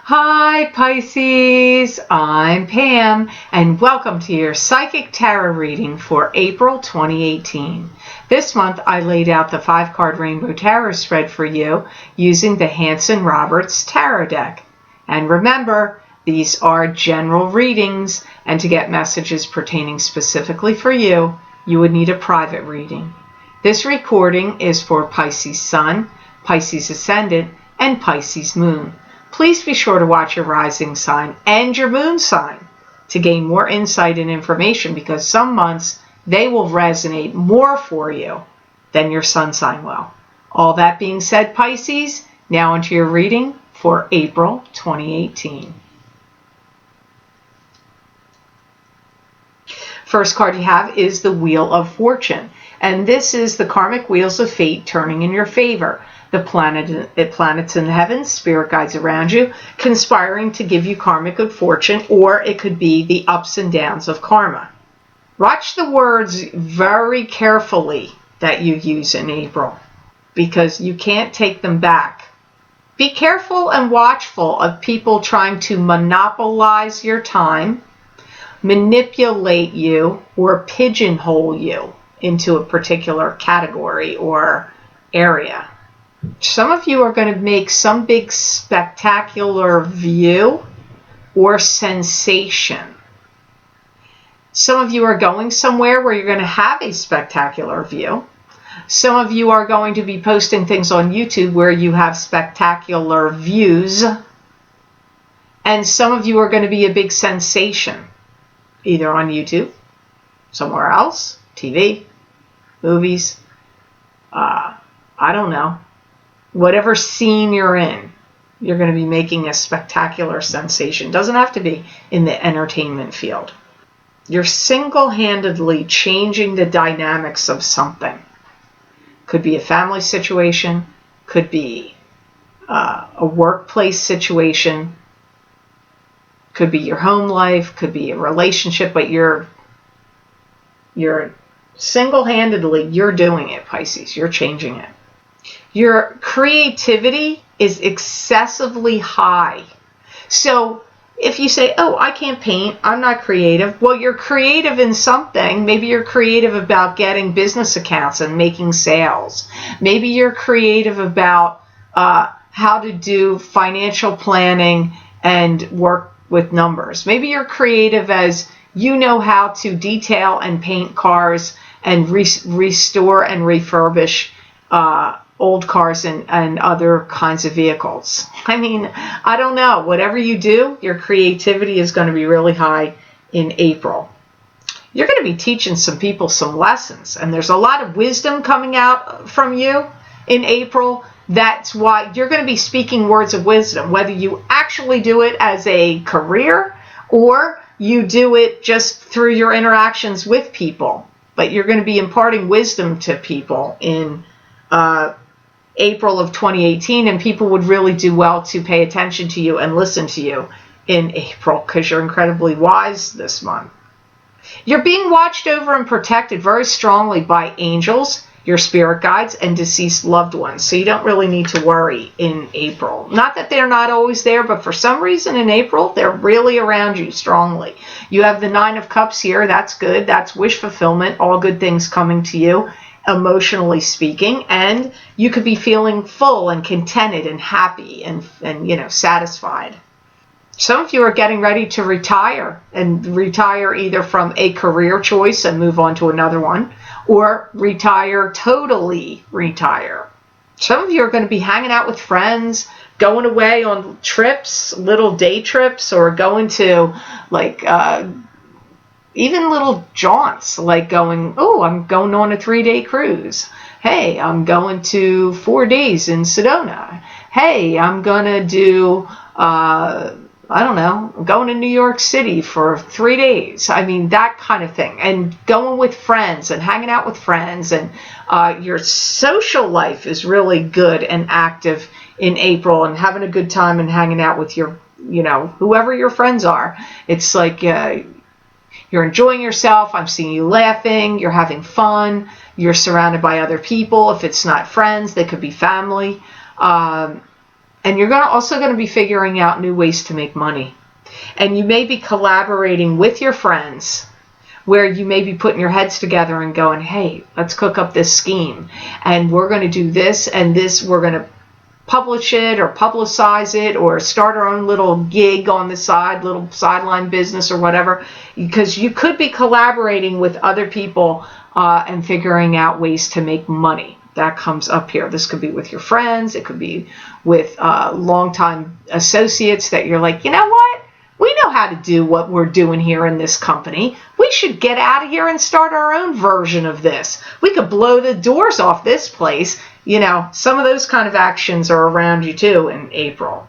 Hi Pisces, I'm Pam and welcome to your Psychic Tarot reading for April 2018. This month I laid out the 5-card Rainbow Tarot spread for you using the Hanson-Roberts Tarot deck. And remember, these are general readings, and to get messages pertaining specifically for you, you would need a private reading. This recording is for Pisces Sun, Pisces Ascendant, and Pisces Moon. Please be sure to watch your rising sign and your moon sign to gain more insight and information, because some months they will resonate more for you than your sun sign will. All that being said, Pisces, now into your reading for April 2018. First card you have is the Wheel of Fortune, and this is the karmic wheels of fate turning in your favor. The planets in the heavens, spirit guides around you, conspiring to give you karmic good fortune, or it could be the ups and downs of karma. Watch the words very carefully that you use in April, because you can't take them back. Be careful and watchful of people trying to monopolize your time, manipulate you, or pigeonhole you into a particular category or area. Some of you are going to make some big spectacular view or sensation. Some of you are going somewhere where you're going to have a spectacular view. Some of you are going to be posting things on YouTube where you have spectacular views. And some of you are going to be a big sensation, either on YouTube, somewhere else, TV, movies, I don't know. Whatever scene you're in, you're going to be making a spectacular sensation. Doesn't have to be in the entertainment field. You're single-handedly changing the dynamics of something. Could be a family situation, could be a workplace situation, could be your home life, could be a relationship, but you're single-handedly, you're doing it, Pisces. You're changing it. Your creativity is excessively high. So if you say, oh, I can't paint, I'm not creative. Well, you're creative in something. Maybe you're creative about getting business accounts and making sales. Maybe you're creative about how to do financial planning and work with numbers. Maybe you're creative as you know how to detail and paint cars and restore and refurbish old cars and other kinds of vehicles. I mean, I don't know. Whatever you do, your creativity is going to be really high in April. You're going to be teaching some people some lessons, and there's a lot of wisdom coming out from you in April. That's why you're going to be speaking words of wisdom, whether you actually do it as a career or you do it just through your interactions with people. But you're going to be imparting wisdom to people in April of 2018, and people would really do well to pay attention to you and listen to you in April, because you're incredibly wise this month. You're being watched over and protected very strongly by angels, your spirit guides, and deceased loved ones, so you don't really need to worry in April. Not that they're not always there, but for some reason in April, they're really around you strongly. You have the 9 of Cups here. That's good. That's wish fulfillment, all good things coming to you, emotionally speaking, and you could be feeling full and contented and happy and satisfied. Some of you are getting ready to retire, and retire either from a career choice and move on to another one, or totally retire. Some of you are going to be hanging out with friends, going away on trips, little day trips, or going to even little jaunts, like going, oh, I'm going on a 3-day cruise. Hey, I'm going to 4 days in Sedona. Hey, I'm going to do, I'm going to New York City for 3 days. I mean, that kind of thing. And going with friends and hanging out with friends. And your social life is really good and active in April, and having a good time and hanging out with your, whoever your friends are. It's like, you're enjoying yourself. I'm seeing you laughing. You're having fun. You're surrounded by other people. If it's not friends, they could be family. And you're also going to be figuring out new ways to make money. And you may be collaborating with your friends, where you may be putting your heads together and going, hey, let's cook up this scheme. And we're going to do this and this. We're going to publish it or publicize it or start our own little gig on the side, little sideline business or whatever. Because you could be collaborating with other people and figuring out ways to make money. That comes up here. This could be with your friends. It could be with longtime associates that you're like, you know what? We know how to do what we're doing here in this company. We should get out of here and start our own version of this. We could blow the doors off this place. You know, some of those kind of actions are around you too in April.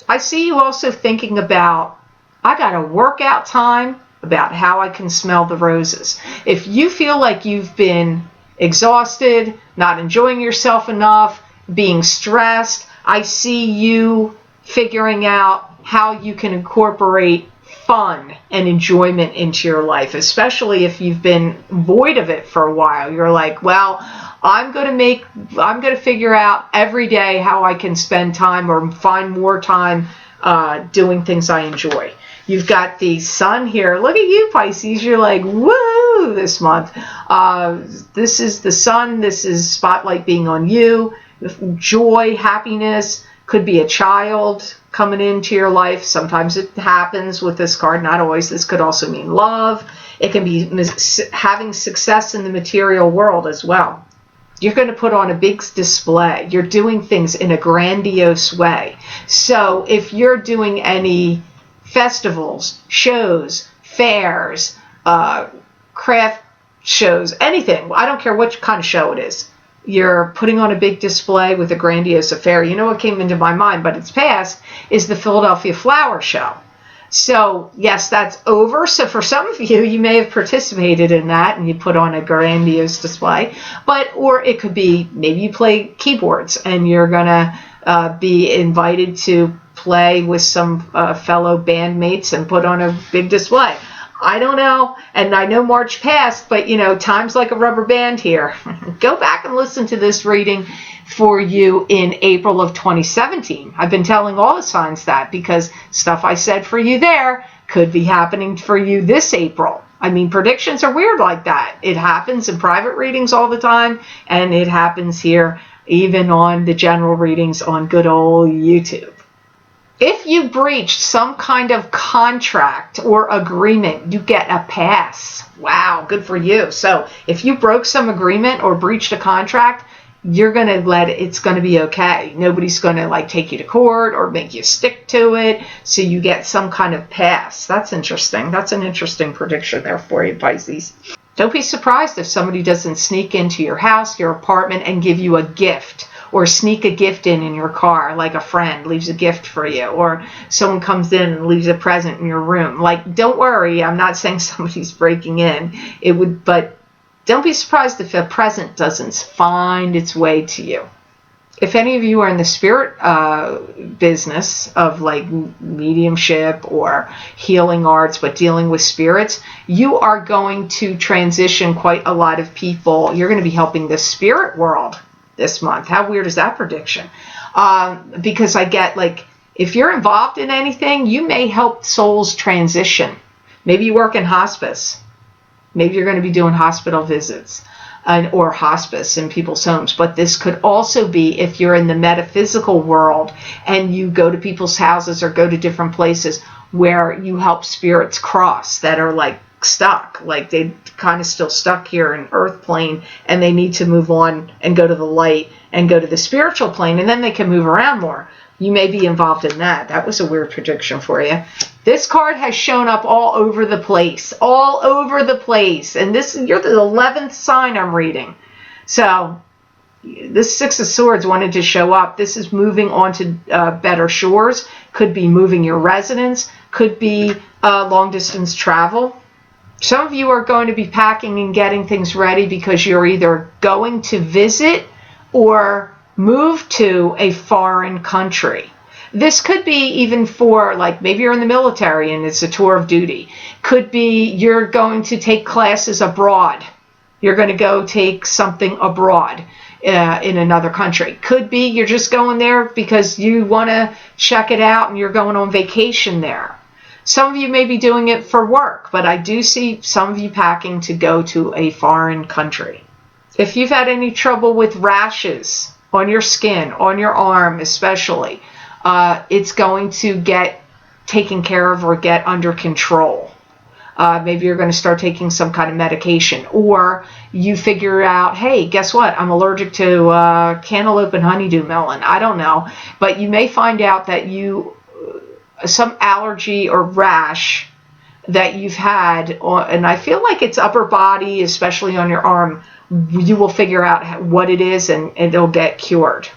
I see you also thinking about, I got to work out time about how I can smell the roses. If you feel like you've been exhausted, not enjoying yourself enough, being stressed, I see you figuring out how you can incorporate fun and enjoyment into your life, especially if you've been void of it for a while. You're like, well, I'm going to figure out every day how I can spend time or find more time doing things I enjoy. You've got the sun here. Look at you, Pisces. You're like, woo, this month. This is the sun. This is spotlight being on you. Joy, happiness. Could be a child coming into your life. Sometimes it happens with this card, not always. This could also mean love. It can be having success in the material world as well. You're going to put on a big display. You're doing things in a grandiose way. So if you're doing any festivals, shows, fairs, craft shows, anything, I don't care what kind of show it is, you're putting on a big display with a grandiose affair. You know what came into my mind, but it's past, is the Philadelphia Flower Show. So, yes, that's over. So for some of you, you may have participated in that and you put on a grandiose display. Or it could be, maybe you play keyboards and you're going to be invited to play with some fellow bandmates and put on a big display. I don't know, and I know March passed, but you know, time's like a rubber band here. Go back and listen to this reading for you in April of 2017. I've been telling all the signs that, because stuff I said for you there could be happening for you this April. I mean, predictions are weird like that. It happens in private readings all the time, and it happens here even on the general readings on good old YouTube. If you breached some kind of contract or agreement, you get a pass. Wow, good for you. So if you broke some agreement or breached a contract, you're going to it's going to be okay. Nobody's going to like take you to court or make you stick to it. So you get some kind of pass. That's interesting. That's an interesting prediction there for you, Pisces. Don't be surprised if somebody doesn't sneak into your house, your apartment, and give you a gift. Or sneak a gift in your car, like a friend leaves a gift for you, or someone comes in and leaves a present in your room. Like, don't worry, I'm not saying somebody's breaking in. But don't be surprised if a present doesn't find its way to you. If any of you are in the spirit business of like mediumship or healing arts, but dealing with spirits, you are going to transition quite a lot of people. You're going to be helping the spirit world this month. How weird is that prediction? Because I get like, if you're involved in anything, you may help souls transition. Maybe you work in hospice. Maybe you're going to be doing hospital visits or hospice in people's homes. But this could also be if you're in the metaphysical world and you go to people's houses or go to different places where you help spirits cross that are like stuck, like they kind of still stuck here in earth plane and they need to move on and go to the light and go to the spiritual plane, and then they can move around more. You may be involved in that. That was a weird prediction for you. This card has shown up all over the place, and you're the 11th sign I'm reading. So this Six of Swords wanted to show up. This is moving on to better shores. Could be moving your residence, could be long distance travel. Some of you are going to be packing and getting things ready because you're either going to visit or move to a foreign country. This could be even for, like, maybe you're in the military and it's a tour of duty. Could be you're going to take classes abroad. You're going to go take something abroad. in another country. Could be you're just going there because you want to check it out and you're going on vacation there. Some of you may be doing it for work, but I do see some of you packing to go to a foreign country. If you've had any trouble with rashes on your skin, on your arm especially, it's going to get taken care of or get under control. Maybe you're going to start taking some kind of medication, or you figure out, hey, guess what? I'm allergic to cantaloupe and honeydew melon. I don't know, but you may find out that some allergy or rash that you've had, and I feel like it's upper body, especially on your arm. You will figure out what it is, and it'll get cured.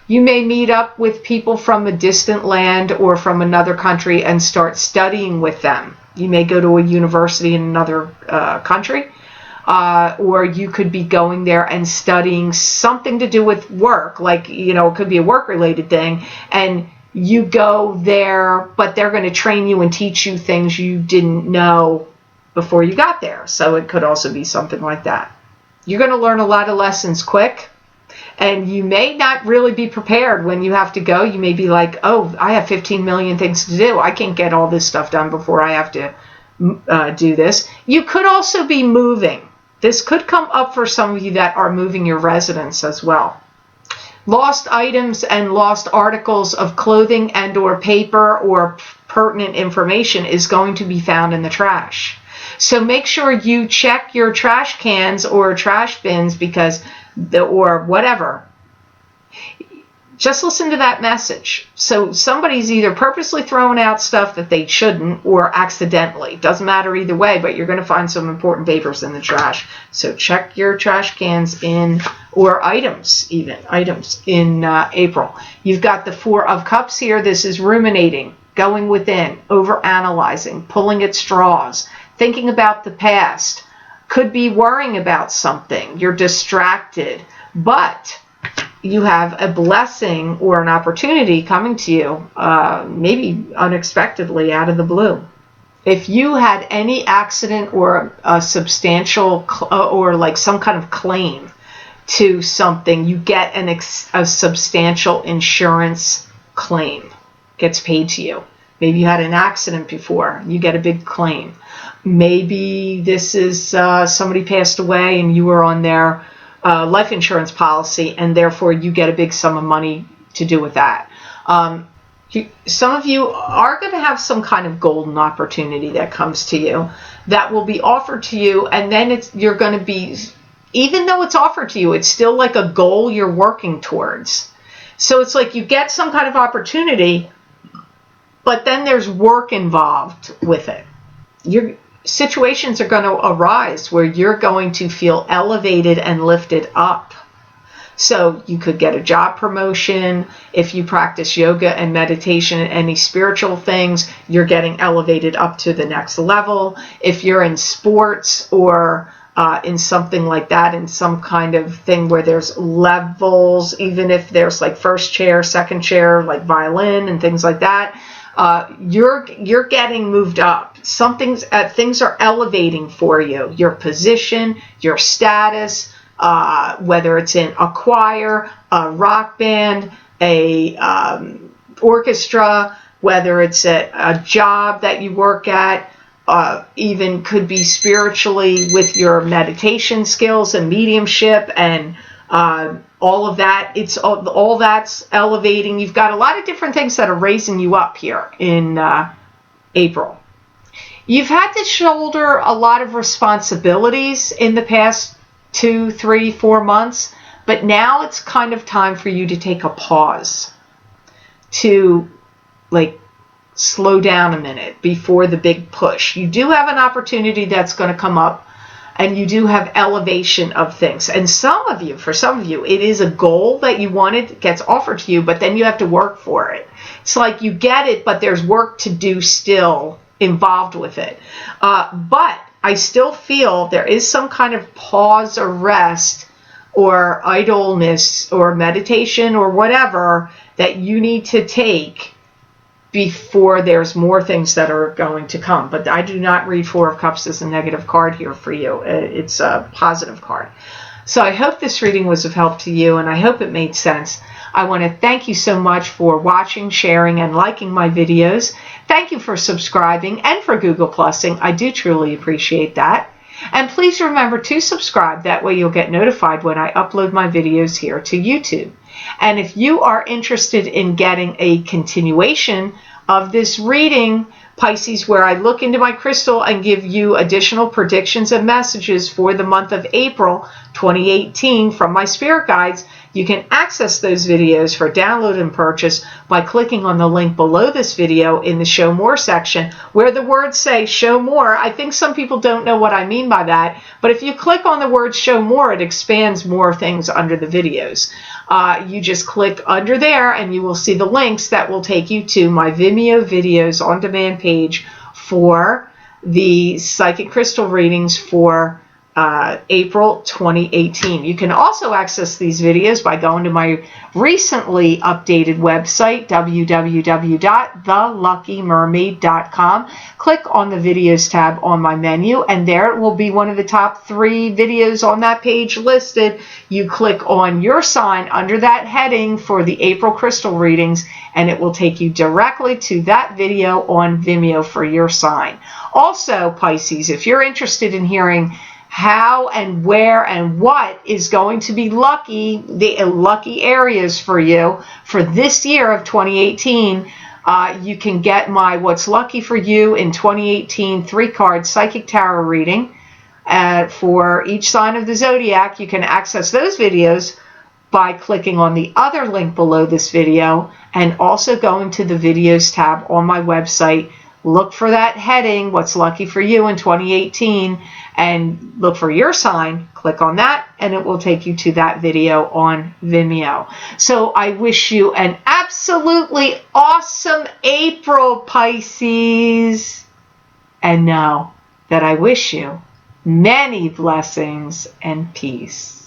You may meet up with people from a distant land or from another country and start studying with them. You may go to a university in another country, or you could be going there and studying something to do with work, like, it could be a work-related thing, and you go there, but they're going to train you and teach you things you didn't know before you got there. So it could also be something like that. You're going to learn a lot of lessons quick. And you may not really be prepared when you have to go. You may be like, oh, I have 15 million things to do. I can't get all this stuff done before I have to do this. You could also be moving. This could come up for some of you that are moving your residence as well. Lost items and lost articles of clothing and or paper or pertinent information is going to be found in the trash. So make sure you check your trash cans or trash bins or whatever. Just listen to that message. So somebody's either purposely throwing out stuff that they shouldn't or accidentally. Doesn't matter either way, but you're going to find some important papers in the trash. So check your trash cans or items in April. You've got the Four of Cups here. This is ruminating, going within, overanalyzing, pulling at straws, thinking about the past. Could be worrying about something. You're distracted, but you have a blessing or an opportunity coming to you, maybe unexpectedly out of the blue. If you had any accident or a substantial or like some kind of claim to something, you get a substantial insurance claim. Gets paid to you. Maybe you had an accident before, you get a big claim. Maybe this is somebody passed away and you were on their life insurance policy, and therefore you get a big sum of money to do with that. Some of you are going to have some kind of golden opportunity that comes to you that will be offered to you, and then you're going to be, even though it's offered to you, it's still like a goal you're working towards. So it's like you get some kind of opportunity, but then there's work involved with it. Your situations are going to arise where you're going to feel elevated and lifted up. So you could get a job promotion. If you practice yoga and meditation and any spiritual things, you're getting elevated up to the next level. If you're in sports or in something like that, in some kind of thing where there's levels, even if there's like first chair, second chair, like violin and things like that, you're getting moved up. Things are elevating for you. Your position, your status, whether it's in a choir, a rock band, a orchestra, whether it's a job that you work at, even could be spiritually with your meditation skills and mediumship and all of that. It's all that's elevating. You've got a lot of different things that are raising you up here in April. You've had to shoulder a lot of responsibilities in the past 2, 3, 4 months, but now it's kind of time for you to take a pause, to like slow down a minute before the big push. You do have an opportunity that's going to come up, and you do have elevation of things. And for some of you, it is a goal that you wanted, gets offered to you, but then you have to work for it. It's like you get it, but there's work to do still involved with it. But I still feel there is some kind of pause or rest or idleness or meditation or whatever that you need to take before there's more things that are going to come. But I do not read Four of Cups as a negative card here for you. It's a positive card. So I hope this reading was of help to you, and I hope it made sense. I want to thank you so much for watching, sharing, and liking my videos. Thank you for subscribing and for Google Plusing. I do truly appreciate that. And please remember to subscribe. That way you'll get notified when I upload my videos here to YouTube. And if you are interested in getting a continuation of this reading, Pisces, where I look into my crystal and give you additional predictions and messages for the month of April 2018 from my spirit guides, you can access those videos for download and purchase by clicking on the link below this video in the Show More section where the words say Show More. I think some people don't know what I mean by that, but if you click on the word Show More, it expands more things under the videos. You just click under there and you will see the links that will take you to my Vimeo videos on demand page for the psychic crystal readings for April 2018. You can also access these videos by going to my recently updated website, www.theluckymermaid.com. Click on the videos tab on my menu, and there it will be one of the top 3 videos on that page listed. You click on your sign under that heading for the April crystal readings, and it will take you directly to that video on Vimeo for your sign. Also, Pisces, if you're interested in hearing how and where and what is going to be lucky, the lucky areas for you for this year of 2018, you can get my What's Lucky for You in 2018 3-card psychic tarot reading for each sign of the zodiac. You can access those videos by clicking on the other link below this video and also going to the videos tab on my website. Look for that heading, What's Lucky for You in 2018, and look for your sign. Click on that, and it will take you to that video on Vimeo. So I wish you an absolutely awesome April, Pisces. And know that I wish you many blessings and peace.